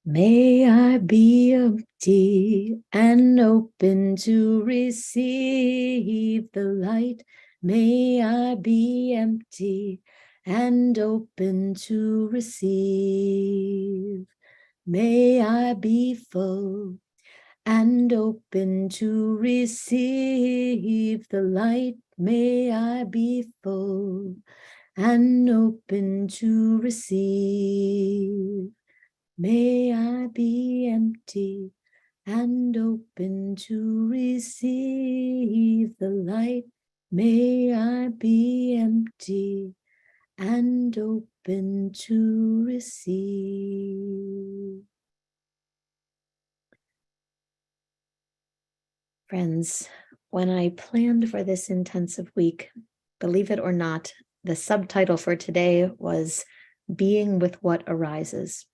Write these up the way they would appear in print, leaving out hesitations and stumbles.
May I be empty and open to receive the light. May I be empty and open to receive. May I be full and open to receive the light. May I be full and open to receive. May I be empty and open to receive the light. May I be empty and open to receive. Friends, when I planned for this intensive week, believe it or not, the subtitle for today was Being with What Arises.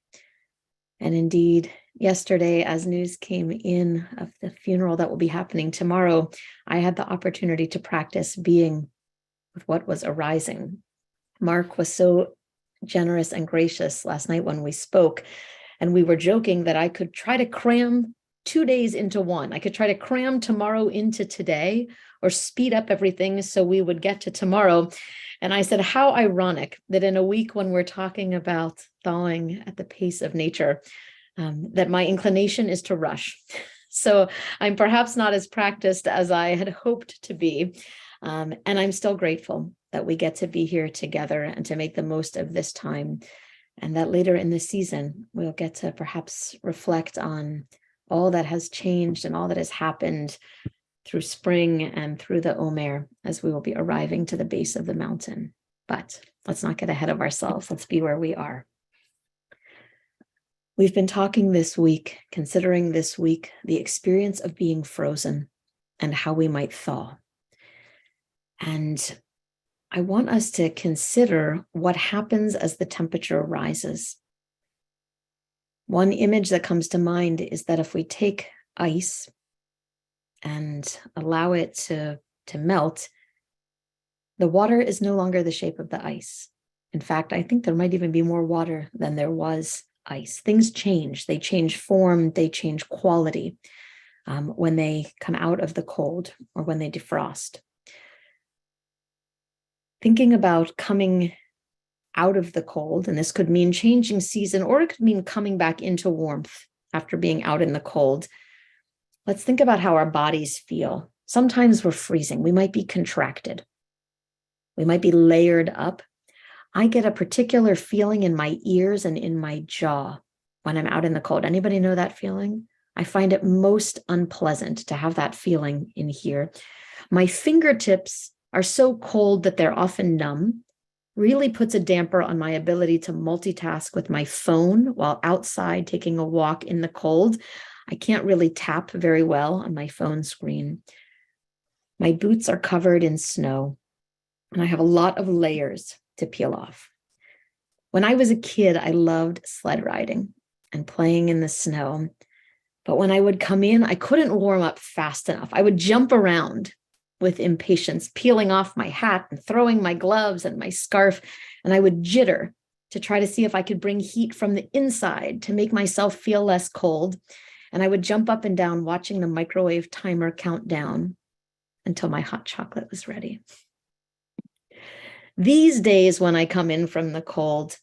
And indeed, yesterday, as news came in of the funeral that will be happening tomorrow, I had the opportunity to practice being with what was arising. Mark was so generous and gracious last night when we spoke, and we were joking that I could try to cram 2 days into one. I could try to cram tomorrow into today or speed up everything so we would get to tomorrow. And I said, how ironic that in a week when we're talking about thawing at the pace of nature, that my inclination is to rush. So I'm perhaps not as practiced as I had hoped to be. And I'm still grateful that we get to be here together and to make the most of this time. And that later in the season, we'll get to perhaps reflect on all that has changed and all that has happened through spring and through the Omer as we will be arriving to the base of the mountain. But let's not get ahead of ourselves. Let's be where we are. We've been talking this week, considering this week, the experience of being frozen and how we might thaw. And I want us to consider what happens as the temperature rises. One image that comes to mind is that if we take ice and allow it to melt, the water is no longer the shape of the ice. In fact, I think there might even be more water than there was ice. Things change. They change form. They change quality when they come out of the cold or when they defrost. Thinking about coming out of the cold, and this could mean changing season, or it could mean coming back into warmth after being out in the cold. Let's think about how our bodies feel. Sometimes we're freezing. We might be contracted. We might be layered up. I get a particular feeling in my ears and in my jaw when I'm out in the cold. Anybody know that feeling? I find it most unpleasant to have that feeling in here. My fingertips are so cold that they're often numb. Really puts a damper on my ability to multitask with my phone while outside taking a walk in the cold. I can't really tap very well on my phone screen. My boots are covered in snow, and I have a lot of layers to peel off. When I was a kid, I loved sled riding and playing in the snow. But when I would come in, I couldn't warm up fast enough. I would jump around with impatience, peeling off my hat and throwing my gloves and my scarf, and I would jitter to try to see if I could bring heat from the inside to make myself feel less cold. And I would jump up and down watching the microwave timer count down until my hot chocolate was ready. These days, when I come in from the cold,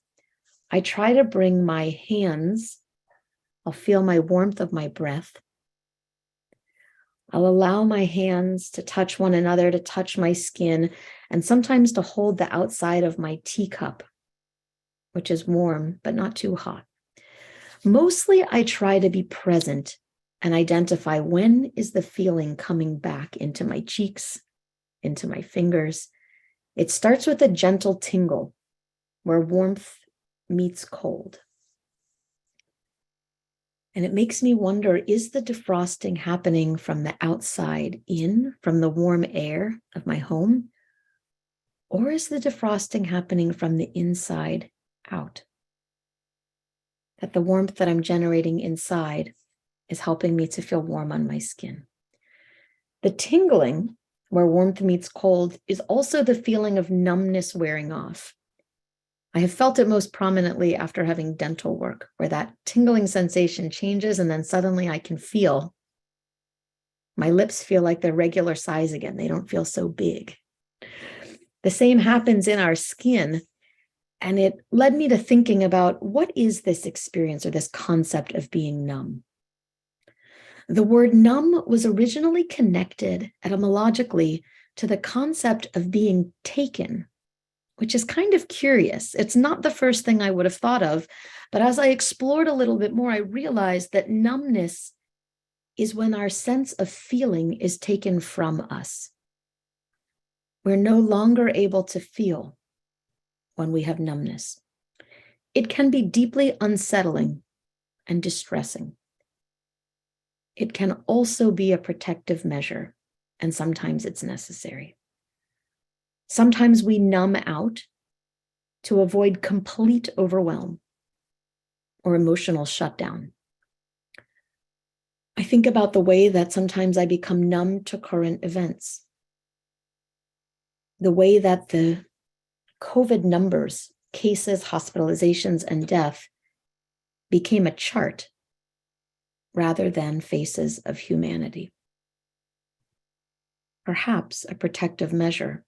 I try to bring my hands. I'll feel my warmth of my breath. I'll allow my hands to touch one another, to touch my skin, and sometimes to hold the outside of my teacup, which is warm, but not too hot. Mostly, I try to be present and identify when is the feeling coming back into my cheeks, into my fingers. It starts with a gentle tingle where warmth meets cold. And it makes me wonder, is the defrosting happening from the outside in, from the warm air of my home? Or is the defrosting happening from the inside out? That the warmth that I'm generating inside is helping me to feel warm on my skin. The tingling, where warmth meets cold, is also the feeling of numbness wearing off. I have felt it most prominently after having dental work, where that tingling sensation changes and then suddenly I can feel my lips feel like they're regular size again. They don't feel so big. The same happens in our skin. And it led me to thinking about, what is this experience or this concept of being numb? The word numb was originally connected etymologically to the concept of being taken, which is kind of curious. It's not the first thing I would have thought of, but as I explored a little bit more, I realized that numbness is when our sense of feeling is taken from us. We're no longer able to feel when we have numbness. It can be deeply unsettling and distressing. It can also be a protective measure, and sometimes it's necessary. Sometimes we numb out to avoid complete overwhelm or emotional shutdown. I think about the way that sometimes I become numb to current events. The way that the COVID numbers, cases, hospitalizations, and death became a chart rather than faces of humanity. Perhaps a protective measure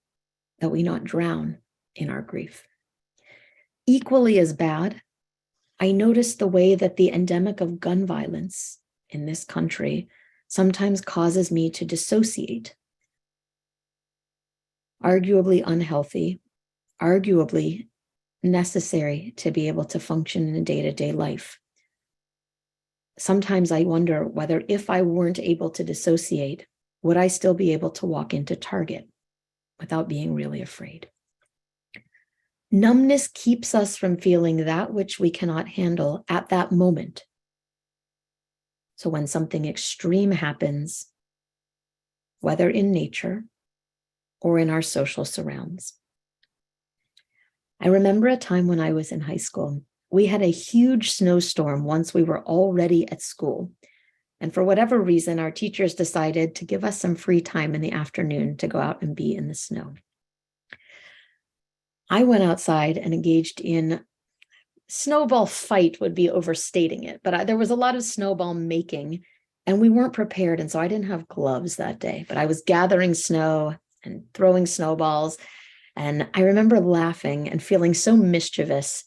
that we not drown in our grief. Equally as bad, I noticed the way that the endemic of gun violence in this country sometimes causes me to dissociate. Arguably unhealthy, arguably necessary to be able to function in a day-to-day life. Sometimes I wonder whether if I weren't able to dissociate, would I still be able to walk into Target without being really afraid? Numbness keeps us from feeling that which we cannot handle at that moment. So when something extreme happens, whether in nature or in our social surrounds. I remember a time when I was in high school. We had a huge snowstorm once we were already at school. And for whatever reason, our teachers decided to give us some free time in the afternoon to go out and be in the snow. I went outside and engaged in snowball fight would be overstating it, but there was a lot of snowball making and we weren't prepared. And so I didn't have gloves that day, but I was gathering snow and throwing snowballs. And I remember laughing and feeling so mischievous.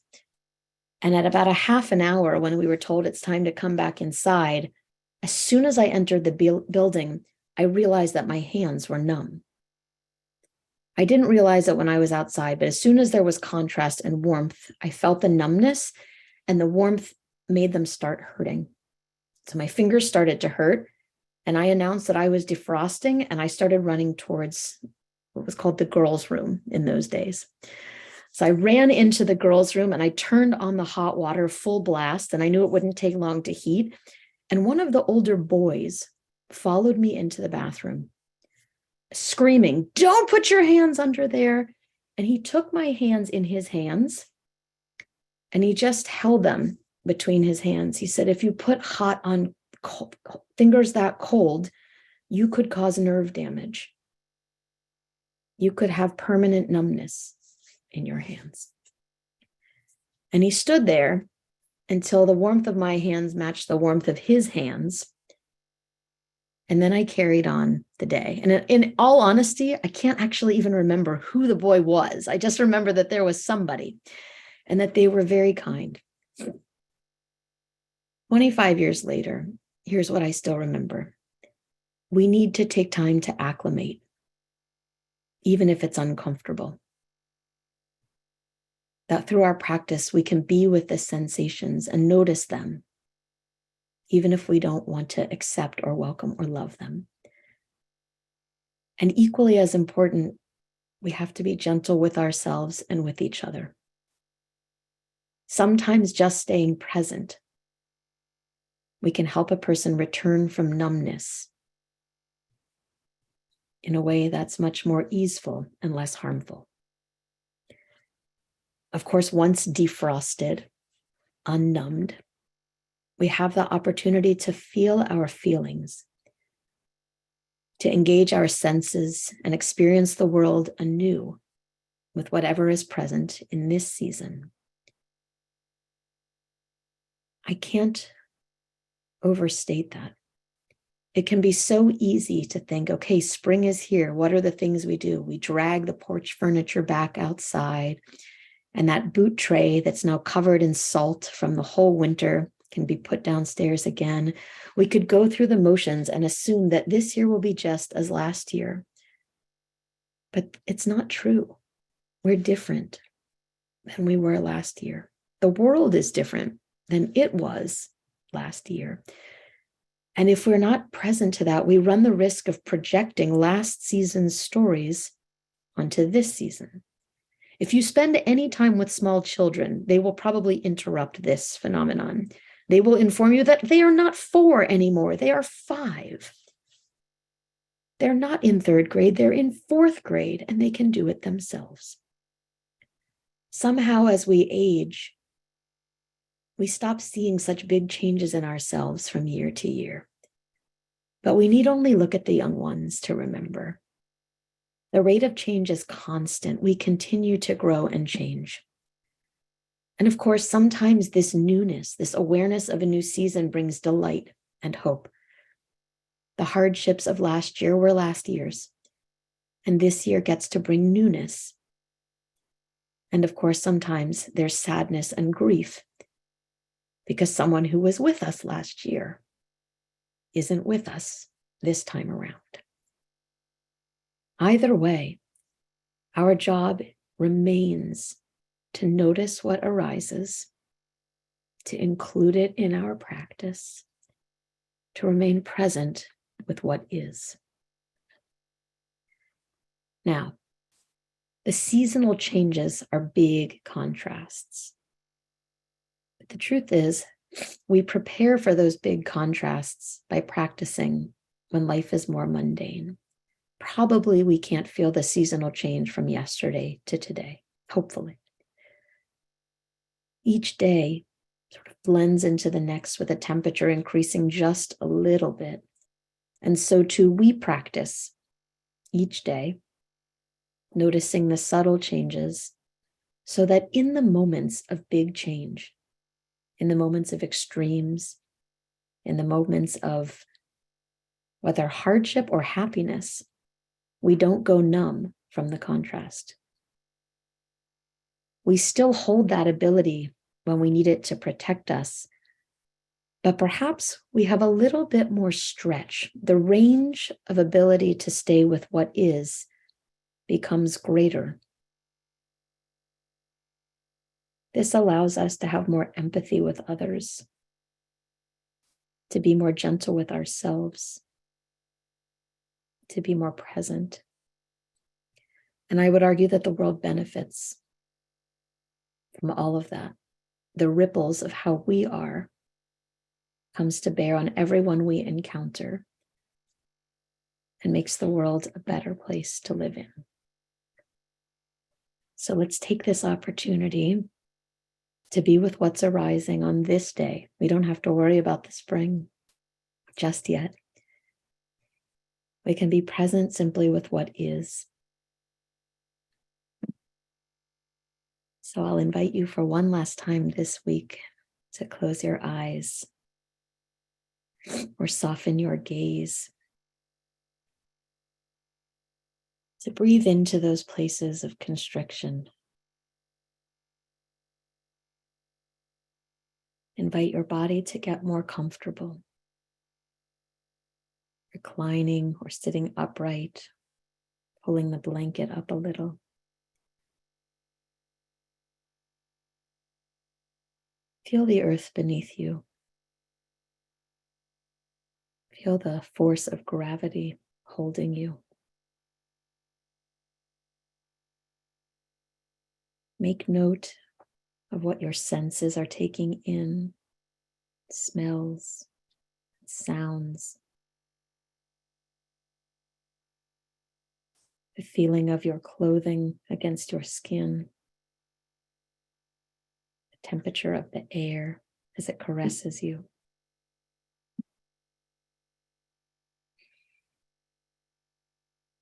And at about a half an hour, when we were told it's time to come back inside, as soon as I entered the building, I realized that my hands were numb. I didn't realize it when I was outside, but as soon as there was contrast and warmth, I felt the numbness, and the warmth made them start hurting. So my fingers started to hurt, and I announced that I was defrosting, and I started running towards what was called the girls' room in those days. So I ran into the girls' room and I turned on the hot water full blast, and I knew it wouldn't take long to heat. And one of the older boys followed me into the bathroom, screaming, "Don't put your hands under there." And he took my hands in his hands and he just held them between his hands. He said, "If you put hot on cold, fingers that cold, you could cause nerve damage. You could have permanent numbness in your hands." And he stood there until the warmth of my hands matched the warmth of his hands. And then I carried on the day. And in all honesty, I can't actually even remember who the boy was. I just remember that there was somebody and that they were very kind. 25 years later, here's what I still remember. We need to take time to acclimate, even if it's uncomfortable. That through our practice, we can be with the sensations and notice them, even if we don't want to accept or welcome or love them. And equally as important, we have to be gentle with ourselves and with each other. Sometimes just staying present, we can help a person return from numbness in a way that's much more easeful and less harmful. Of course, once defrosted, unnumbed, we have the opportunity to feel our feelings, to engage our senses and experience the world anew with whatever is present in this season I can't overstate that. It can be so easy to think, okay, spring is here. What are the things we do? We drag the porch furniture back outside, and that boot tray that's now covered in salt from the whole winter can be put downstairs again. We could go through the motions and assume that this year will be just as last year. But it's not true. We're different than we were last year. The world is different than it was last year. And if we're not present to that, we run the risk of projecting last season's stories onto this season. If you spend any time with small children, they will probably interrupt this phenomenon. They will inform you that they are not 4 anymore, they are 5. They're not in 3rd grade, they're in 4th grade, and they can do it themselves. Somehow, as we age, we stop seeing such big changes in ourselves from year to year. But we need only look at the young ones to remember. The rate of change is constant. We continue to grow and change. And of course, sometimes this newness, this awareness of a new season brings delight and hope. The hardships of last year were last year's, and this year gets to bring newness. And of course, sometimes there's sadness and grief because someone who was with us last year isn't with us this time around. Either way, our job remains to notice what arises, to include it in our practice, to remain present with what is. Now, the seasonal changes are big contrasts. But the truth is, we prepare for those big contrasts by practicing when life is more mundane. Probably we can't feel the seasonal change from yesterday to today, hopefully. Each day sort of blends into the next with a temperature increasing just a little bit. And so too we practice each day, noticing the subtle changes so that in the moments of big change, in the moments of extremes, in the moments of whether hardship or happiness, we don't go numb from the contrast. We still hold that ability when we need it to protect us, but perhaps we have a little bit more stretch. The range of ability to stay with what is becomes greater. This allows us to have more empathy with others, to be more gentle with ourselves, to be more present. And I would argue that the world benefits from all of that. The ripples of how we are comes to bear on everyone we encounter and makes the world a better place to live in. So let's take this opportunity to be with what's arising on this day. We don't have to worry about the spring just yet. We can be present simply with what is. So I'll invite you for one last time this week to close your eyes or soften your gaze, to breathe into those places of constriction. Invite your body to get more comfortable, reclining or sitting upright, pulling the blanket up a little. Feel the earth beneath you. Feel the force of gravity holding you. Make note of what your senses are taking in, smells, sounds, the feeling of your clothing against your skin, the temperature of the air as it caresses you.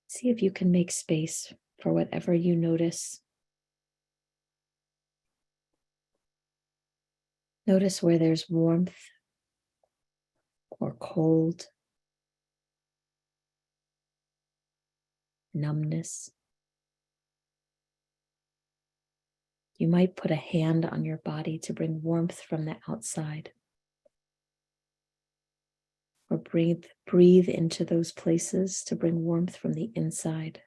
See if you can make space for whatever you notice. Notice where there's warmth or cold, numbness. You might put a hand on your body to bring warmth from the outside. Or breathe into those places to bring warmth from the inside.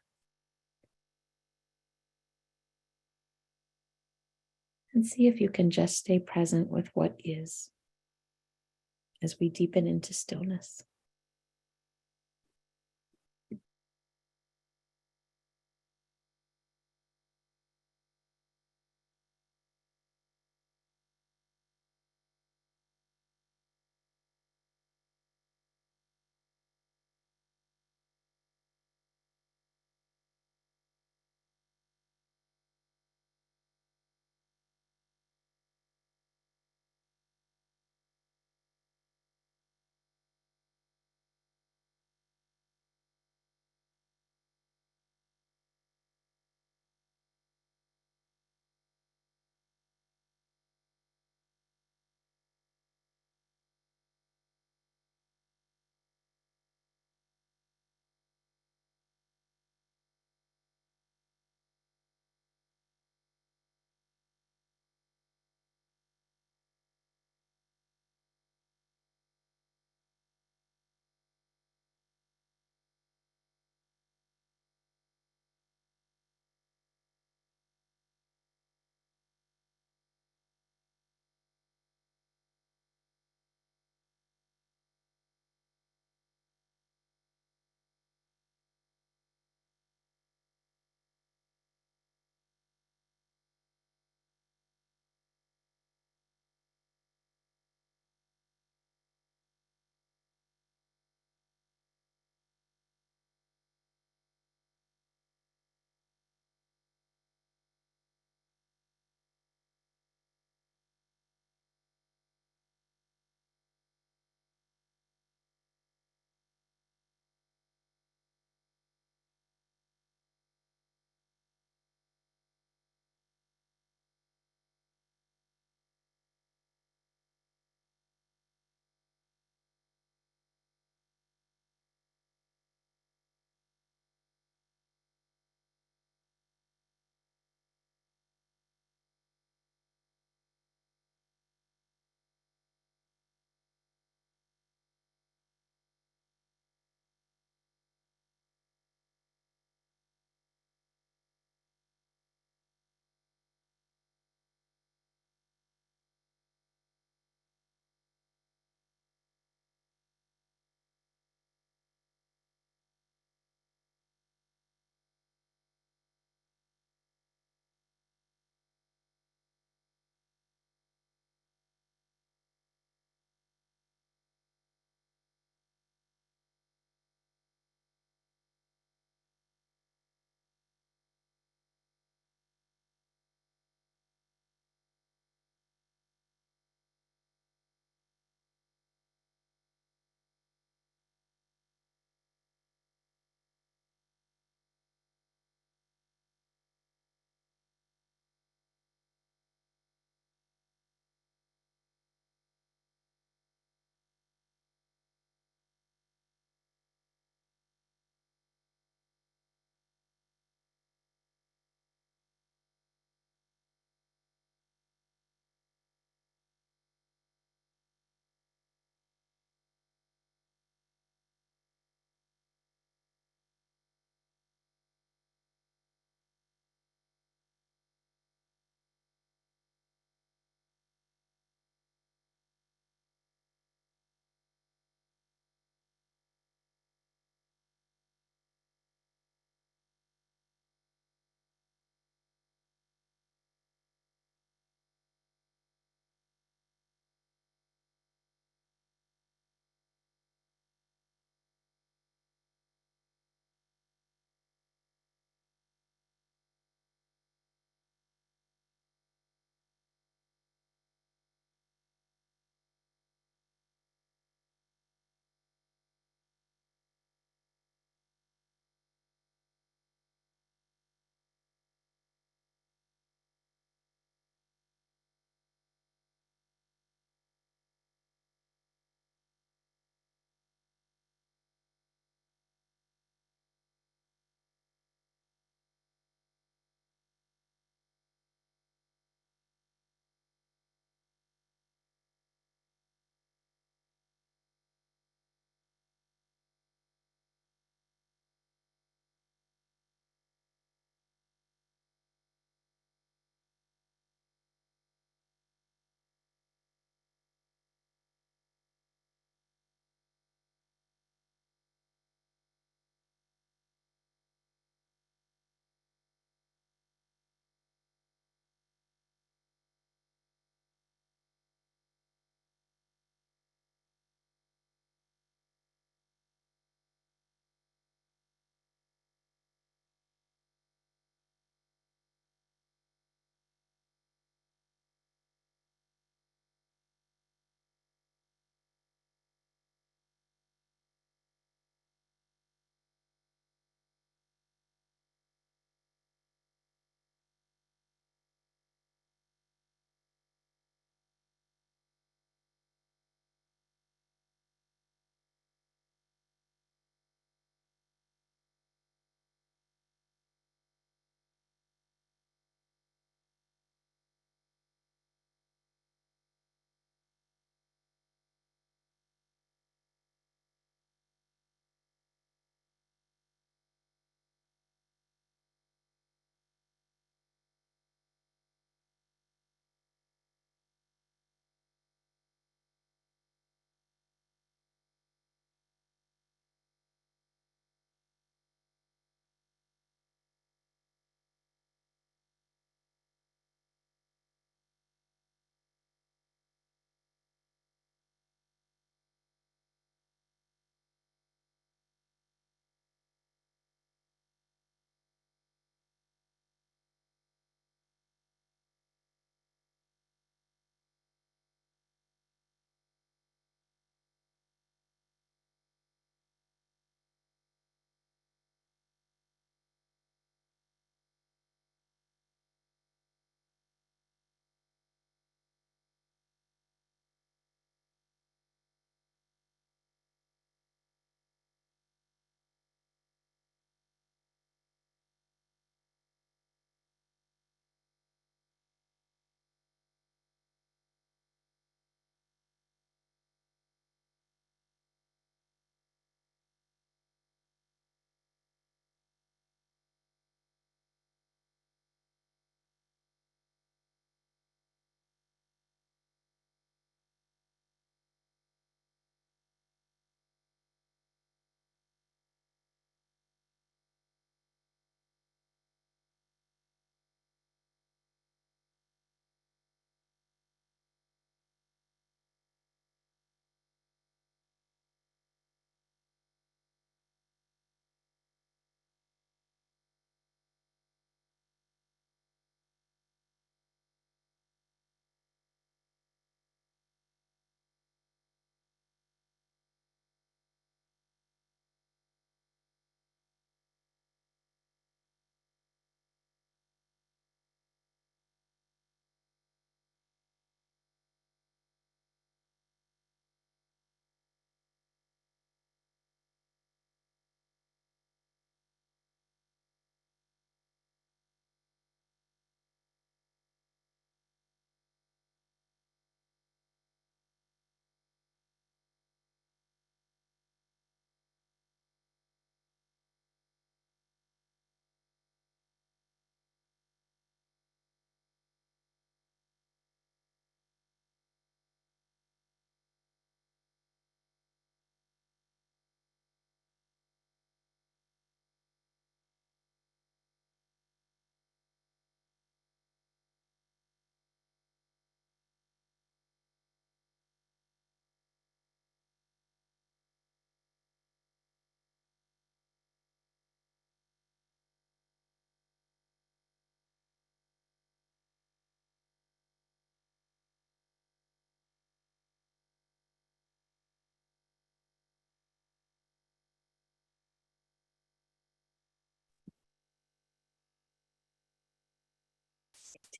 And see if you can just stay present with what is as we deepen into stillness.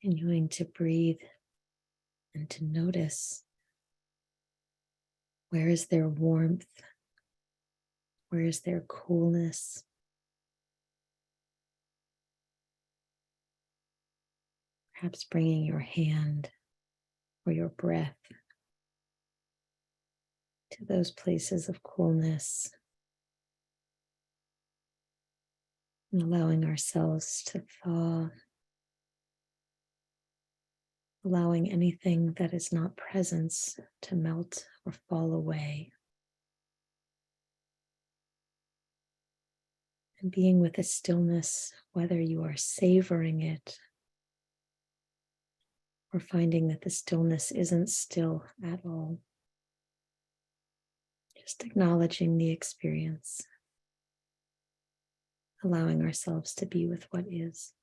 Continuing to breathe and to notice, where is there warmth? Where is there coolness? Perhaps bringing your hand or your breath to those places of coolness and allowing ourselves to thaw, allowing anything that is not presence to melt or fall away. And being with the stillness, whether you are savoring it or finding that the stillness isn't still at all. Just acknowledging the experience, allowing ourselves to be with what is.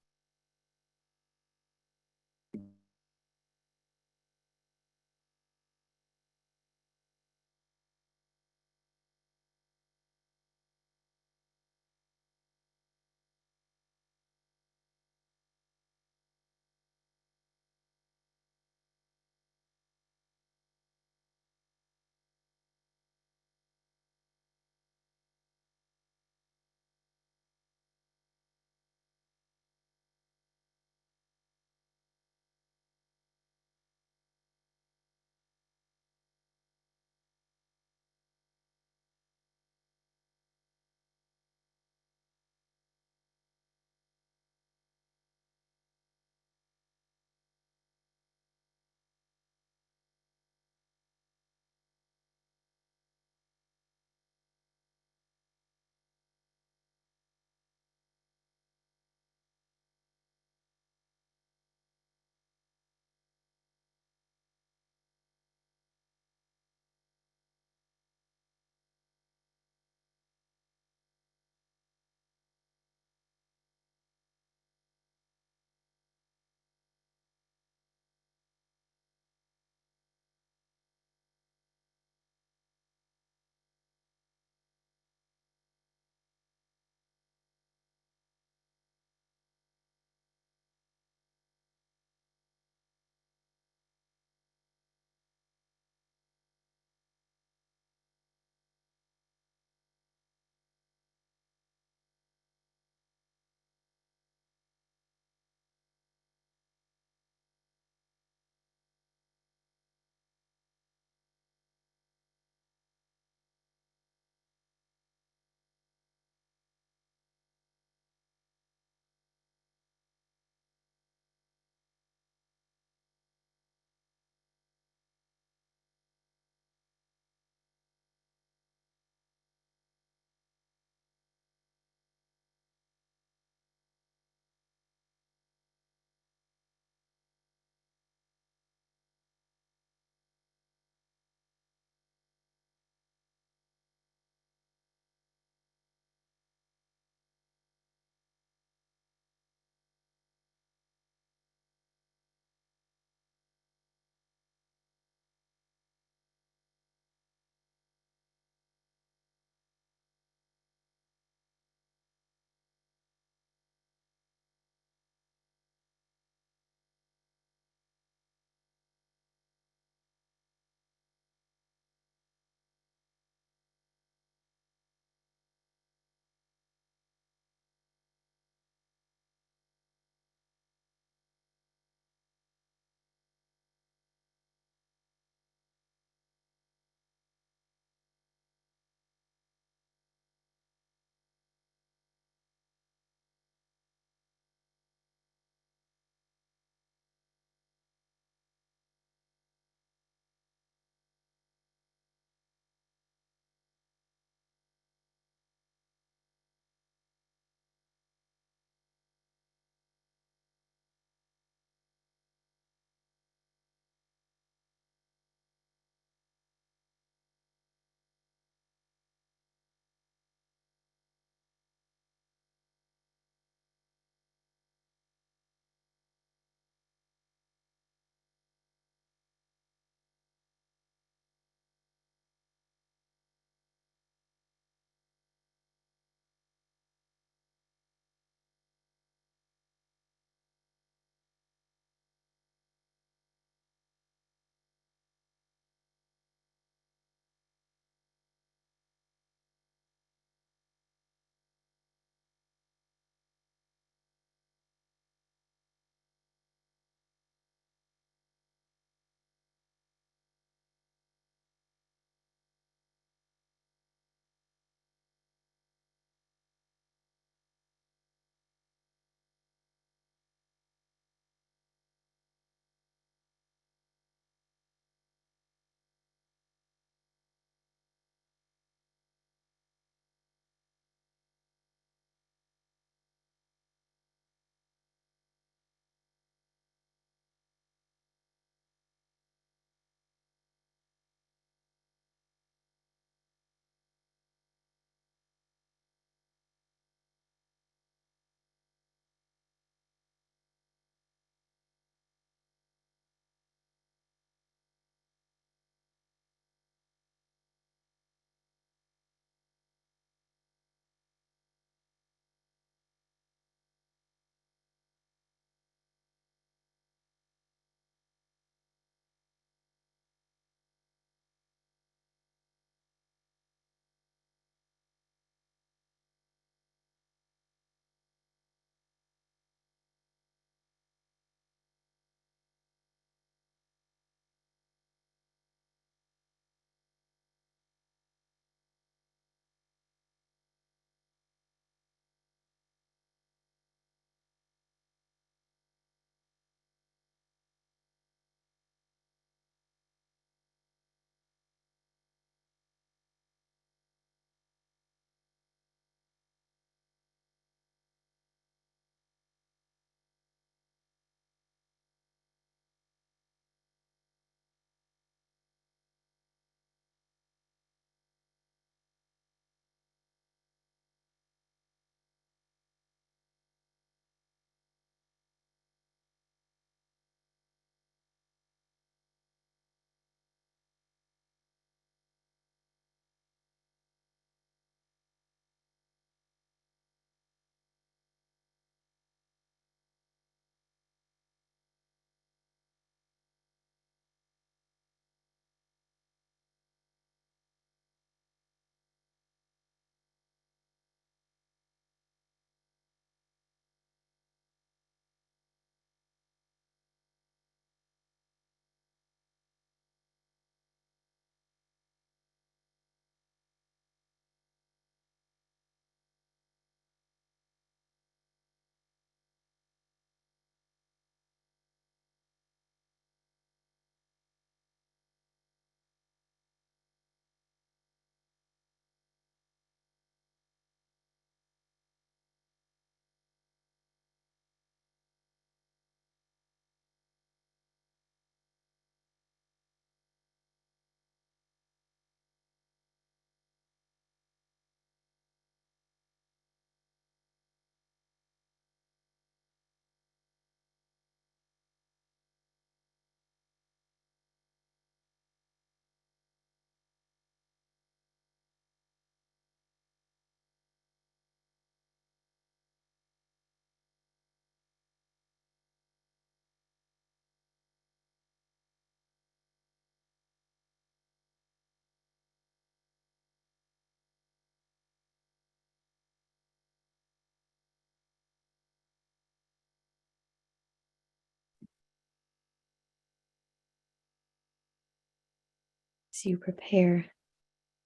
As you prepare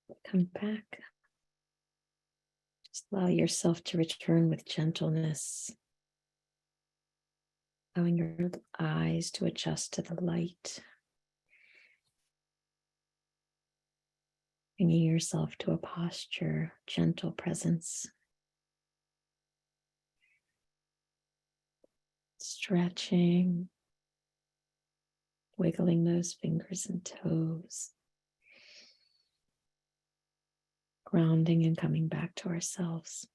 to come back, just allow yourself to return with gentleness, allowing your eyes to adjust to the light, bringing yourself to a posture, gentle presence, stretching, wiggling those fingers and toes, grounding and coming back to ourselves.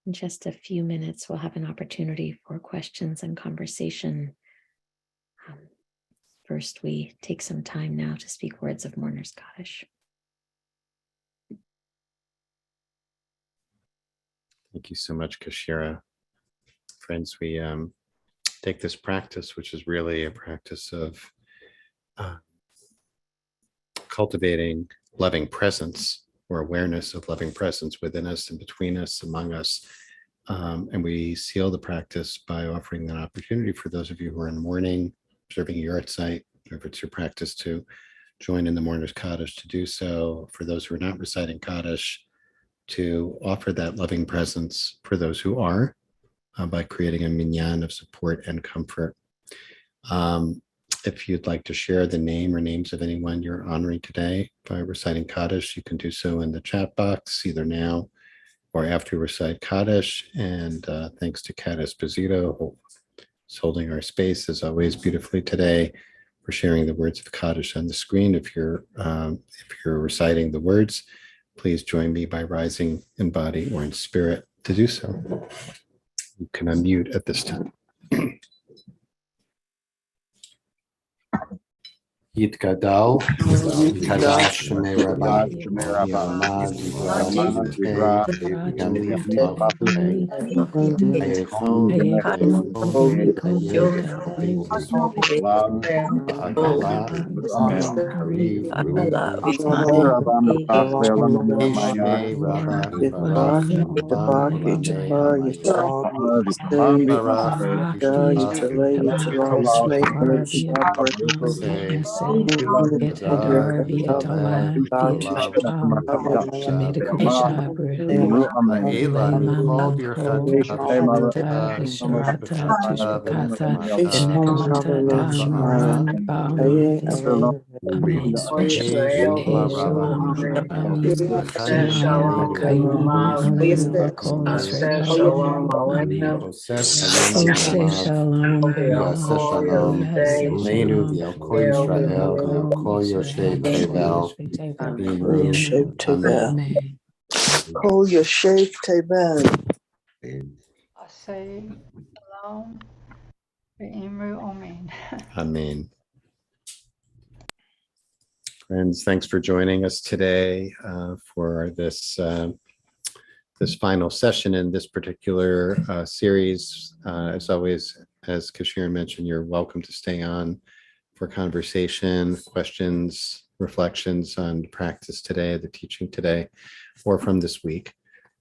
In just a few minutes, we'll have an opportunity for questions and conversation. First, we take some time now to speak words of Mourner's Kaddish. Thank you so much, Keshira. Friends, we take this practice, which is really a practice of cultivating loving presence or awareness of loving presence within us and between us, among us. And we seal the practice by offering that opportunity for those of you who are in mourning, observing your site, if it's your practice to join in the Mourner's Kaddish, to do so. For those who are not reciting Kaddish, to offer that loving presence for those who are, by creating a minyan of support and comfort. If you'd like to share the name or names of anyone you're honoring today by reciting Kaddish, you can do so in the chat box, either now or after you recite Kaddish. And thanks to Kat Esposito, who's holding our space as always beautifully today, for sharing the words of Kaddish on the screen. If you're reciting the words, please join me by rising in body or in spirit to do so. You can unmute at this time. Yitgadal, Yitadash, Shemei Rabba, Yamad, Yidra, Yamliach Malchutei, Hayechon, Agala, Kari, Yeshmei Rabba, Barach, Olam, Bamei Hamayim, Barach, Yetadar v'yetala v'yetashal v'yetadar Ela, who called your Shakata Visharata Tushakata Enekamata Dalimaran Bam Amen. Shalom Rabami Shalom Kayim Aleinu Kol Yisrael Amen. Oseh Shalom Yaseh Shalom, Yaseh Leinu Shalom v'el Kol Yisrael, v'el Kol Yoshev Tevel, B'imru, Amen. Kol Yoshev Tevel. Asay Shalom Ve'imru Omen. Amen. Friends, thanks for joining us today for this final session in this particular series. As always, as Keshira mentioned, you're welcome to stay on for conversation, questions, reflections on practice today, the teaching today, or from this week,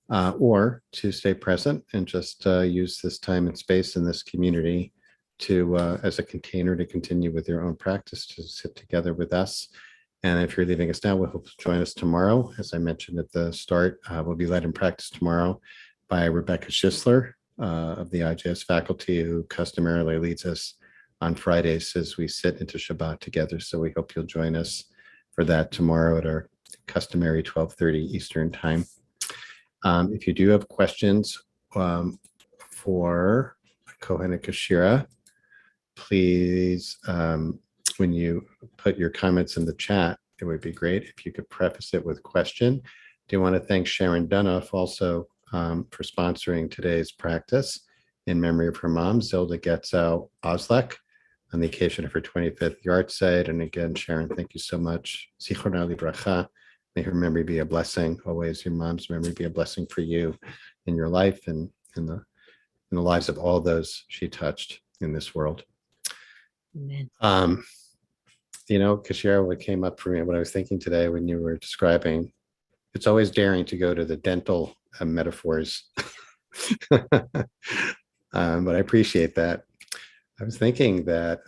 or to stay present and just use this time and space in this community to as a container to continue with your own practice, to sit together with us. And if you're leaving us now, we hope to join us tomorrow. As I mentioned at the start, we'll be led in practice tomorrow by Rebecca Schisler of the IJS faculty, who customarily leads us on Fridays as we sit into Shabbat together. So we hope you'll join us for that tomorrow at our customary 12:30 Eastern time. If you do have questions for Kohenet Keshira, please, when you put your comments in the chat, it would be great if you could preface it with a question. Do want to thank Sharon Dunoff also for sponsoring today's practice in memory of her mom, Zilda Getzow Oslek, on the occasion of her 25th yahrzeit. And again, Sharon, thank you so much. Zichronah Livracha. May her memory be a blessing. Always your mom's memory be a blessing for you in your life and in the lives of all those she touched in this world. Amen. Keshira, what came up for me, what I was thinking today when you were describing, it's always daring to go to the dental metaphors. But I appreciate that. I was thinking that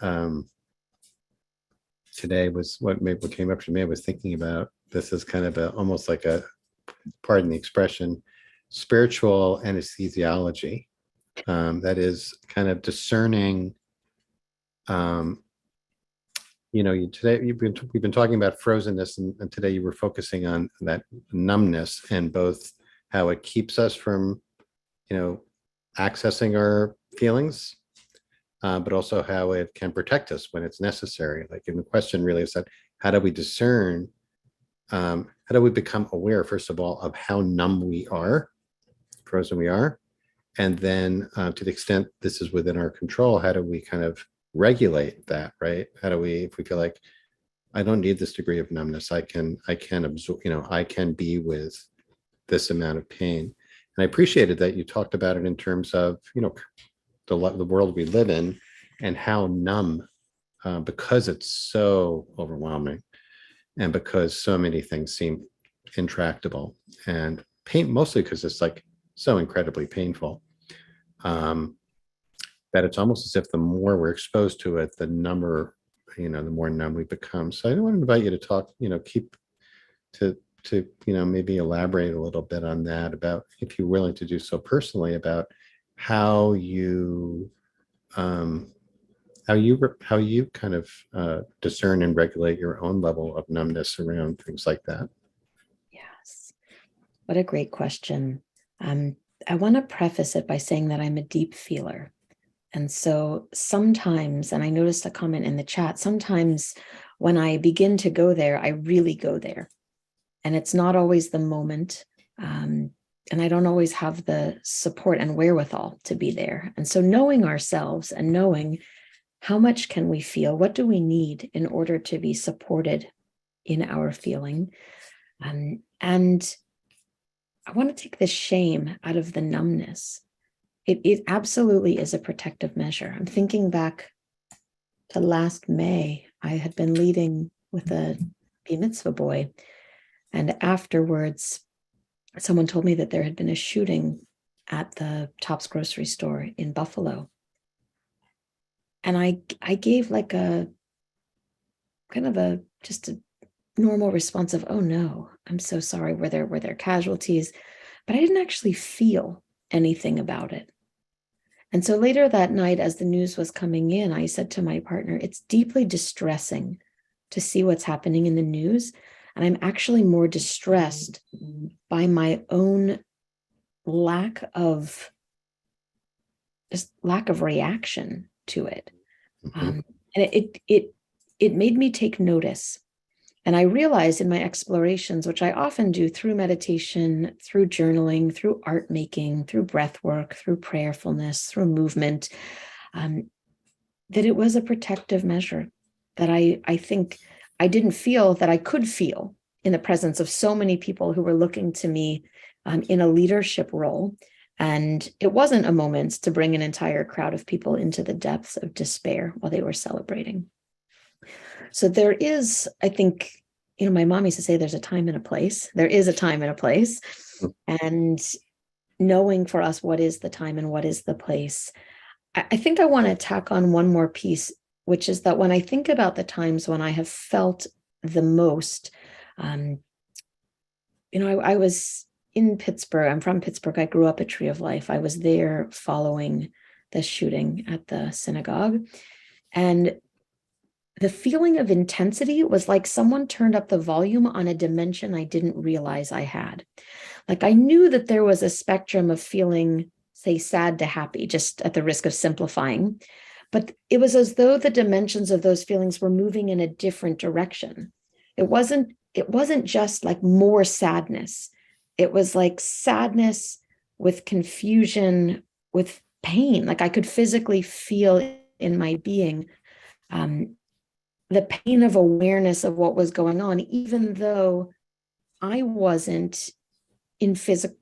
today was what came up for me. I was thinking about this as kind of almost like a, pardon the expression, spiritual anesthesiology. That is kind of discerning. Today we've been talking about frozenness, and today you were focusing on that numbness and both how it keeps us from, accessing our feelings, but also how it can protect us when it's necessary. Like, and the question really is that how do we discern? How do we become aware, first of all, of how numb we are, frozen we are, and then to the extent this is within our control, how do we kind of regulate that, right? How do we, if we feel like I don't need this degree of numbness, I can absorb, I can be with this amount of pain. And I appreciated that you talked about it in terms of, the world we live in and how numb, because it's so overwhelming and because so many things seem intractable and pain, mostly because it's like so incredibly painful. That it's almost as if the more we're exposed to it, the number, the more numb we become. So I want to invite you to talk, maybe elaborate a little bit on that, about, if you're willing to do so personally, about how you kind of discern and regulate your own level of numbness around things like that. Yes. What a great question. I want to preface it by saying that I'm a deep feeler. And so sometimes, and I noticed a comment in the chat, sometimes when I begin to go there, I really go there. And it's not always the moment. And I don't always have the support and wherewithal to be there. And so knowing ourselves and knowing how much can we feel, what do we need in order to be supported in our feeling? And I want to take the shame out of the numbness. It absolutely is a protective measure. I'm thinking back to last May. I had been leading with a bar mitzvah boy, and afterwards, someone told me that there had been a shooting at the Tops grocery store in Buffalo. And I gave like a kind of just a normal response of, oh no, I'm so sorry. Were there casualties? But I didn't actually feel anything about it. And so later that night, as the news was coming in, I said to my partner, it's deeply distressing to see what's happening in the news. And I'm actually more distressed by my own lack of reaction to it. Mm-hmm. And it made me take notice. And I realized in my explorations, which I often do through meditation, through journaling, through art making, through breath work, through prayerfulness, through movement, that it was a protective measure, that I think I didn't feel that I could feel in the presence of so many people who were looking to me in a leadership role. And it wasn't a moment to bring an entire crowd of people into the depths of despair while they were celebrating. So there is, I think, my mom used to say there's a time and a place. There is a time and a place. And knowing for us what is the time and what is the place. I think I want to tack on one more piece, which is that when I think about the times when I have felt the most, I was in Pittsburgh. I'm from Pittsburgh. I grew up at Tree of Life. I was there following the shooting at the synagogue. And the feeling of intensity was like someone turned up the volume on a dimension I didn't realize I had. Like I knew that there was a spectrum of feeling, say, sad to happy, just at the risk of simplifying. But it was as though the dimensions of those feelings were moving in a different direction. It wasn't just like more sadness. It was like sadness with confusion, with pain. Like I could physically feel in my being the pain of awareness of what was going on, even though I wasn't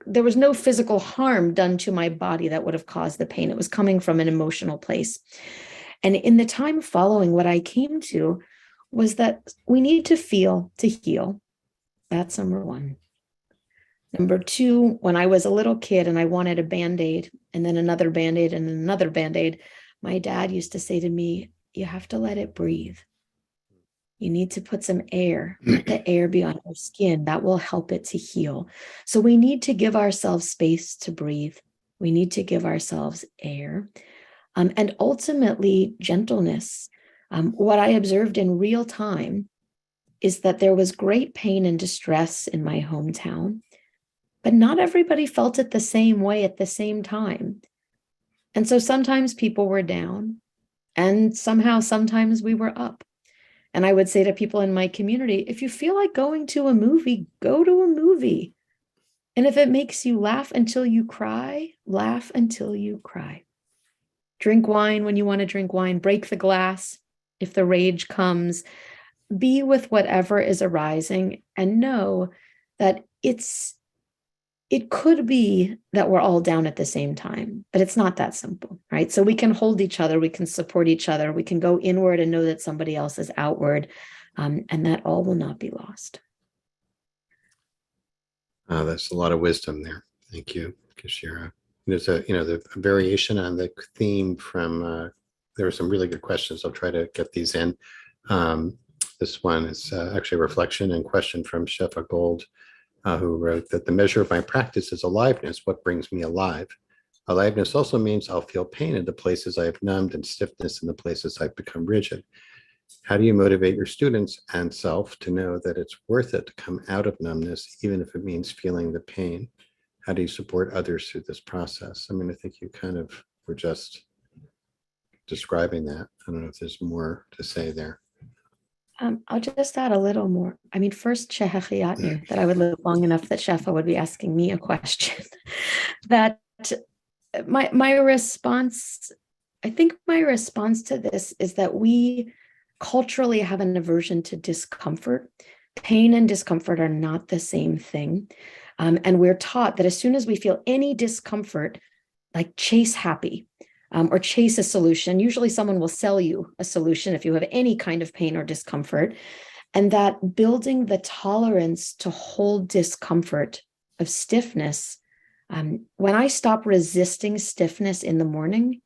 there was no physical harm done to my body that would have caused the pain. It was coming from an emotional place. And in the time following, what I came to was that we need to feel to heal. That's number one. Number two, when I was a little kid and I wanted a Band-Aid and then another Band-Aid and another Band-Aid, my dad used to say to me, you have to let it breathe. You need to put some air, let the air be on your skin. That will help it to heal. So we need to give ourselves space to breathe. We need to give ourselves air. And ultimately, gentleness. What I observed in real time is that there was great pain and distress in my hometown, but not everybody felt it the same way at the same time. And so sometimes people were down, and sometimes we were up. And I would say to people in my community, if you feel like going to a movie, go to a movie. And if it makes you laugh until you cry, laugh until you cry. Drink wine when you want to drink wine, break the glass if the rage comes, be with whatever is arising, and know that it could be that we're all down at the same time, but it's not that simple, right? So we can hold each other, we can support each other, we can go inward and know that somebody else is outward, and that all will not be lost. That's a lot of wisdom there. Thank you, Keshira. There's the variation on the theme from, there were some really good questions. I'll try to get these in. This one is actually a reflection and question from Shefa Gold, who wrote that the measure of my practice is aliveness. What brings me alive? Aliveness also means I'll feel pain in the places I have numbed and stiffness in the places I've become rigid. How do you motivate your students and self to know that it's worth it to come out of numbness, even if it means feeling the pain? How do you support others through this process? I mean, I think you kind of were just describing that. I don't know if there's more to say there. I'll just add a little more. I mean, first, Shehechiyatnu, that I would live long enough that Shefa would be asking me a question. That my response, I think my response to this is that we culturally have an aversion to discomfort. Pain and discomfort are not the same thing. And we're taught that as soon as we feel any discomfort, like chase happy. Or chase a solution. Usually someone will sell you a solution if you have any kind of pain or discomfort. And that building the tolerance to hold discomfort of stiffness, when I stop resisting stiffness in the morning,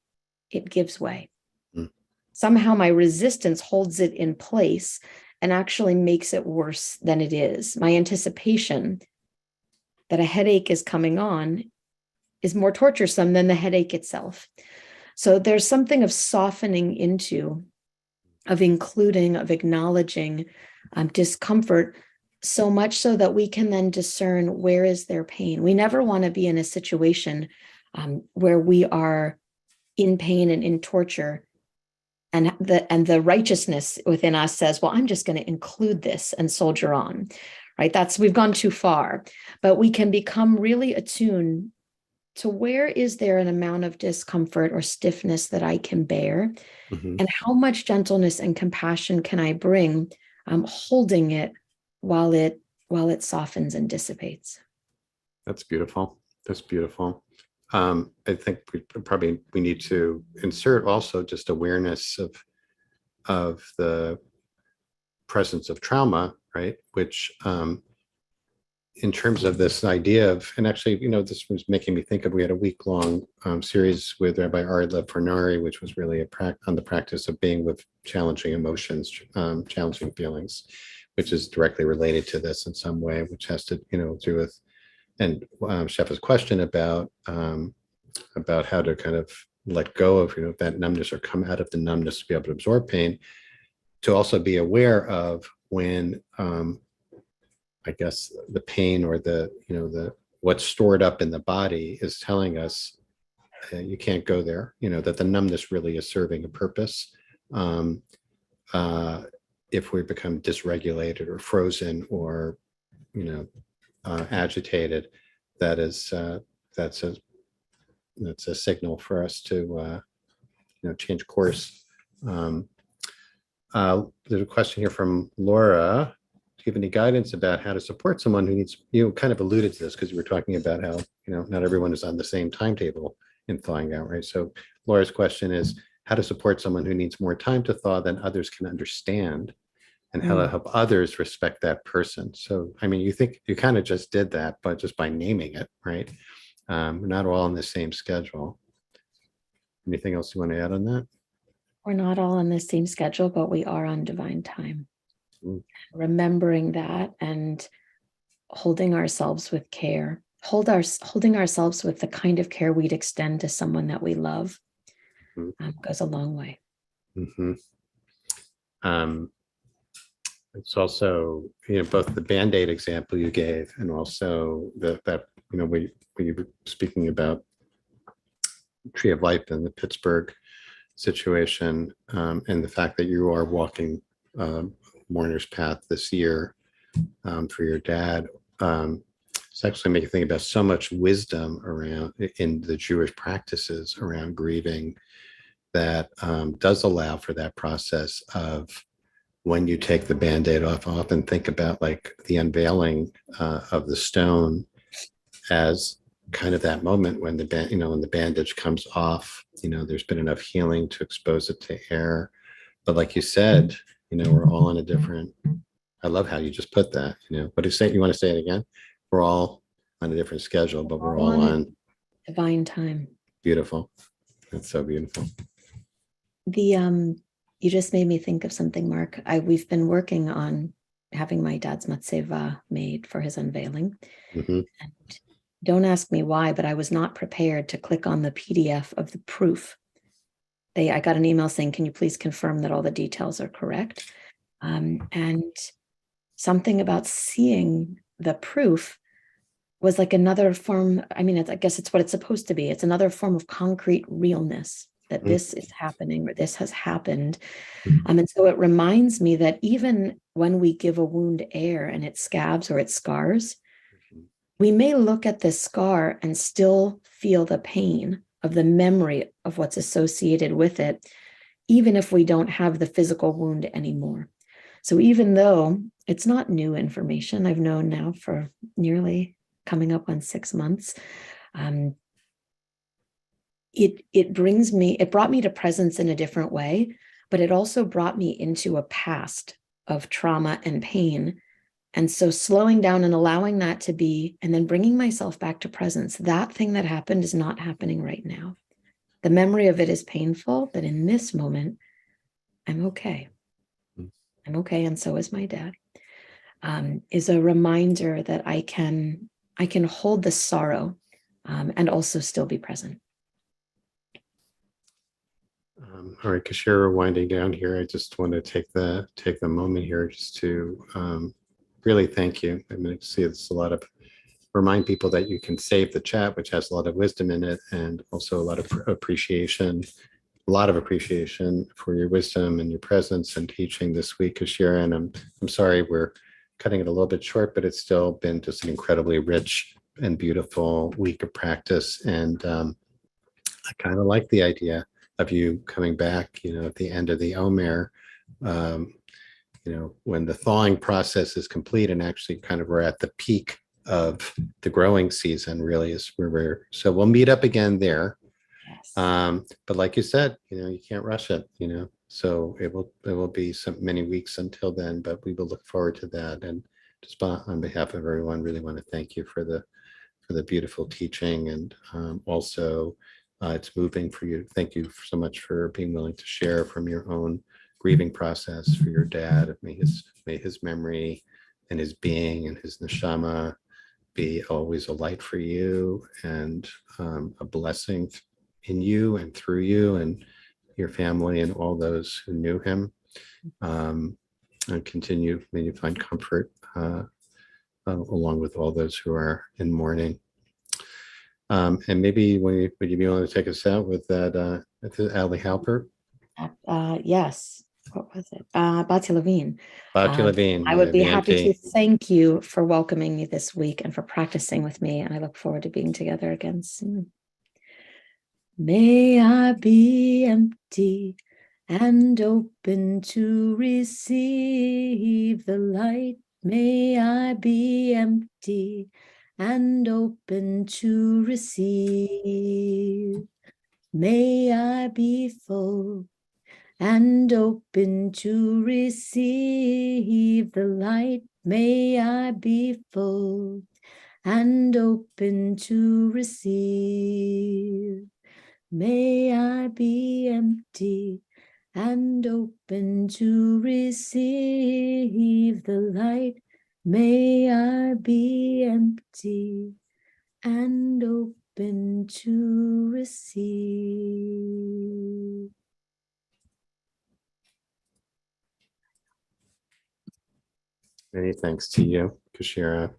it gives way. Somehow my resistance holds it in place and actually makes it worse than it is. My anticipation that a headache is coming on is more torturesome than the headache itself. So there's something of softening into, of including, of acknowledging discomfort, so much so that we can then discern where is their pain. We never want to be in a situation where we are in pain and in torture, and the righteousness within us says, well, I'm just going to include this and soldier on, right? We've gone too far, but we can become really attuned to where is there an amount of discomfort or stiffness that I can bear, and how much gentleness and compassion can I bring, holding it while it softens and dissipates. That's beautiful. That's beautiful. I think we need to insert also just awareness of the presence of trauma, right? Which in terms of this idea of, and actually, this was making me think of, we had a week-long series with Rabbi haLev Fornari, which was really on the practice of being with challenging emotions, challenging feelings, which is directly related to this in some way, which has to, do with, and Shefa's question about how to kind of let go of, that numbness or come out of the numbness to be able to absorb pain, to also be aware of when, I guess, the pain or the what's stored up in the body is telling us you can't go there, that the numbness really is serving a purpose. If we become dysregulated or frozen or, agitated, that's a signal for us to, change course. There's a question here from Laura. Do you have any guidance about how to support someone who needs, you kind of alluded to this because you were talking about how, not everyone is on the same timetable in thawing out, right? So Laura's question is how to support someone who needs more time to thaw than others can understand, and how to help others respect that person. So, I mean, you think you kind of just did that, but just by naming it, right? We're not all on the same schedule. Anything else you want to add on that? We're not all on the same schedule, but we are on divine time. Mm. Remembering that and holding ourselves with care, holding ourselves with the kind of care we'd extend to someone that we love goes a long way. Mm-hmm. It's also, both the Band-Aid example you gave and also that when you were speaking about Tree of Life in the Pittsburgh situation, and the fact that you are walking Mourner's Path this year for your dad. It's actually making me think about so much wisdom around in the Jewish practices around grieving that does allow for that process of when you take the Band-Aid off. I often think about like the unveiling of the stone as kind of that moment when when the bandage comes off, there's been enough healing to expose it to air. But like you said, we're all on a different, I love how you just put that, what is it? You want to say it again? We're all on a different schedule, but we're all on divine time. Beautiful. That's so beautiful. You just made me think of something, Mark. We've been working on having my dad's matzeva made for his unveiling. Mm-hmm. And don't ask me why, but I was not prepared to click on the PDF of the proof. I got an email saying, can you please confirm that all the details are correct? And something about seeing the proof was like another form. I mean, I guess it's what it's supposed to be. It's another form of concrete realness that this is happening or this has happened. And so it reminds me that even when we give a wound air and it scabs or it scars, we may look at this scar and still feel the pain of the memory of what's associated with it, even if we don't have the physical wound anymore. So even though it's not new information, I've known now for nearly coming up on 6 months, it brought me to presence in a different way, but it also brought me into a past of trauma and pain. And so slowing down and allowing that to be, and then bringing myself back to presence, that thing that happened is not happening right now. The memory of it is painful, but in this moment, I'm okay. I'm okay, and so is my dad. Is a reminder that I can hold the sorrow and also still be present. All right, Keshira, winding down here. I just want to take the moment here just to really thank you. I mean, I see it's a lot of remind people that you can save the chat, which has a lot of wisdom in it, and also a lot of appreciation for your wisdom and your presence and teaching this week, Keshira. And I'm sorry we're cutting it a little bit short, but it's still been just an incredibly rich and beautiful week of practice. And I kind of like the idea of you coming back, at the end of the Omer, when the thawing process is complete and actually kind of we're at the peak of the growing season, really is where so we'll meet up again there. Yes. But like you said, you can't rush it, so it will be many weeks until then, but we will look forward to that. And just on behalf of everyone, really want to thank you for the beautiful teaching, and also it's moving for you. Thank you so much for being willing to share from your own grieving process for your dad. May his memory and his being and his neshama be always a light for you and a blessing in you and through you and your family and all those who knew him. And continue, may you find comfort along with all those who are in mourning. And maybe would you be willing to take us out with that Ali Halpert? Yes. What was it? Bati Levine. Bati Levine. I would be happy to thank you for welcoming me this week and for practicing with me. And I look forward to being together again soon. May I be empty and open to receive the light. May I be empty and open to receive. May I be full and open to receive the light. May I be full and open to receive. May I be empty and open to receive the light. May I be empty and open to receive. Many thanks to you, Keshira.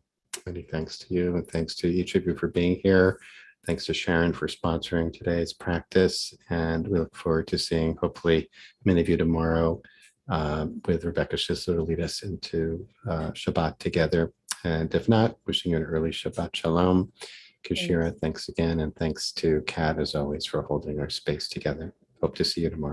Many thanks to you, and thanks to each of you for being here. Thanks to Sharon for sponsoring today's practice, and we look forward to seeing, hopefully, many of you tomorrow with Rebecca Schisler to lead us into Shabbat together. And if not, wishing you an early Shabbat Shalom. Keshira, thanks again, and thanks to Kat, as always, for holding our space together. Hope to see you tomorrow.